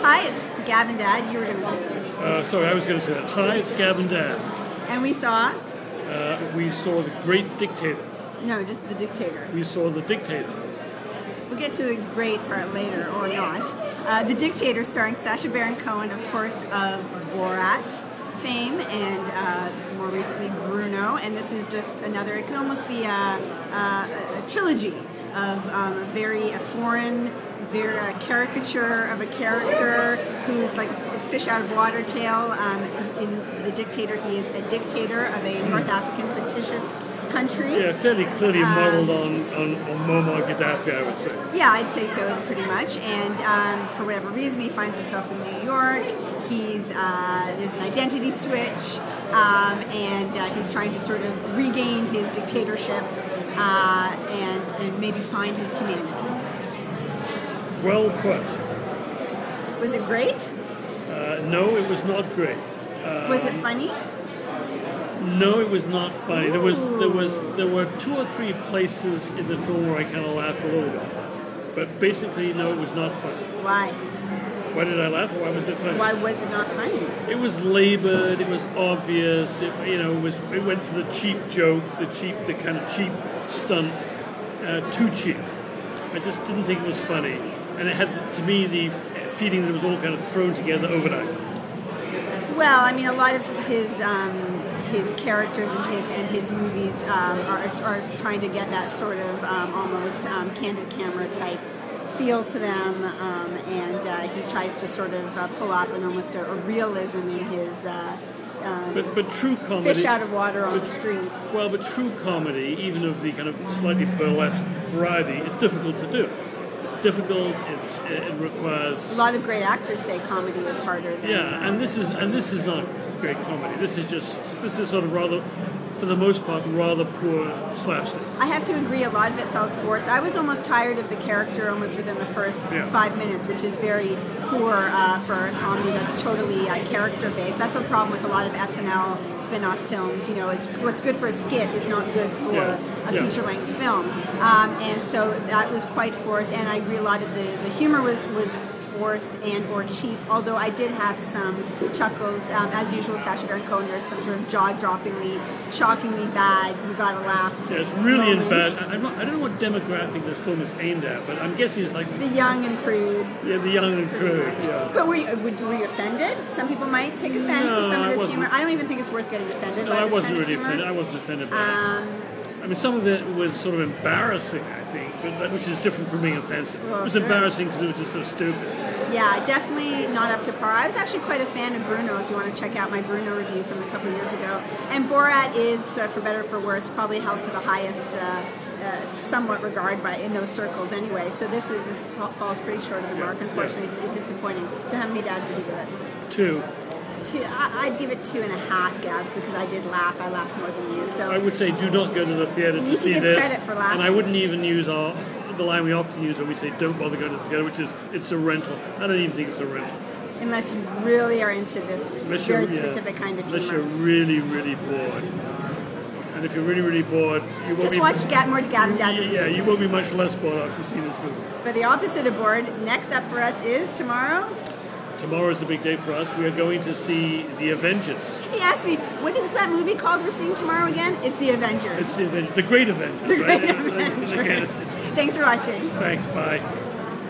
Hi, it's Gab Dad. You were going to say that. Sorry, I was going to say that. Hi, it's Gab Dad. And we saw? We saw The Great Dictator. No, just The Dictator. We saw The Dictator. We'll get to the great part later, or not. The Dictator, starring Sacha Baron Cohen, of course, of Borat fame, and more recently Bruno. And this is just another, it could almost be a trilogy of a foreign, very caricature of a character who's like a fish out of water tale. In The Dictator, he is a dictator of a North African fictitious country. Yeah, fairly clearly modeled on Muammar Gaddafi, I would say. Yeah, I'd say so, pretty much. And for whatever reason, he finds himself in New York. There's an identity switch, and he's trying to sort of regain his dictatorship and maybe find his humanity. Well put. Was it great? No, it was not great. Was it funny? No, it was not funny. There were two or three places in the film where I kind of laughed a little bit, but basically, no, it was not funny. Why? Why did I laugh? Or why was it funny? Why was it not funny? It was labored. It was obvious. It went for the cheap joke, the kind of cheap stunt, too cheap. I just didn't think it was funny, and it had, to me, the feeling that it was all kind of thrown together overnight. Well, I mean, a lot of his characters and his movies are trying to get that sort of almost candid camera type feel to them, and he tries to sort of pull off almost a realism in his but true comedy, fish out of water on the street. Well, but true comedy, even of the kind of slightly burlesque variety, is difficult to do. It's difficult. It requires a lot of great actors say comedy is harder than and this is not great comedy. This is sort of rather, for the most part, rather poor slapstick. I have to agree, a lot of it felt forced. I was almost tired of the character almost within the first 5 minutes, which is very poor for a comedy that's totally character-based. That's the problem with a lot of SNL spin-off films. You know, it's what's good for a skit is not good for a feature-length film. And so that was quite forced, and I agree a lot of the humor was forced and or cheap, although I did have some chuckles. As usual, Sacha Baron Cohen, there's some sort of jaw-droppingly, shockingly bad, you gotta laugh. Yeah, it's really in bad. I don't know what demographic this film is aimed at, but I'm guessing it's like the young and crude. Yeah, the young and crude. Yeah. But were you offended? Some people might take offense to some of this humor. I don't even think it's worth getting offended by this I wasn't kind of really humor. offended. I wasn't offended by it. I mean, some of it was sort of embarrassing, I think, which is different from being offensive. Well, it was embarrassing because it was just so stupid. Yeah, definitely not up to par. I was actually quite a fan of Bruno, if you want to check out my Bruno review from a couple of years ago. And Borat is, for better or for worse, probably held to the highest somewhat regard in those circles anyway. So this falls pretty short of the mark, unfortunately. It's disappointing. So how many dads would you give it? 2. I'd give it 2.5 Gabs because I did laugh. I laughed more than you. So I would say do not go to the theater to see this. You need to give credit for laughing. And I wouldn't even use the line we often use when we say don't bother going to the theater, which is it's a rental. I don't even think it's a rental. Unless you really are into this very specific kind of humor. Unless you're really, really bored. And if you're really, really bored, you won't just watch more Gab Dad movies. Yeah, you won't be much less bored after you see this movie. But the opposite of bored, next up for us is tomorrow. Tomorrow is the big day for us. We are going to see The Avengers. He asked me, what is that movie called we're seeing tomorrow again? It's The Avengers. It's The Avengers. The Great Avengers. The Great Avengers. Thanks for watching. Thanks, bye.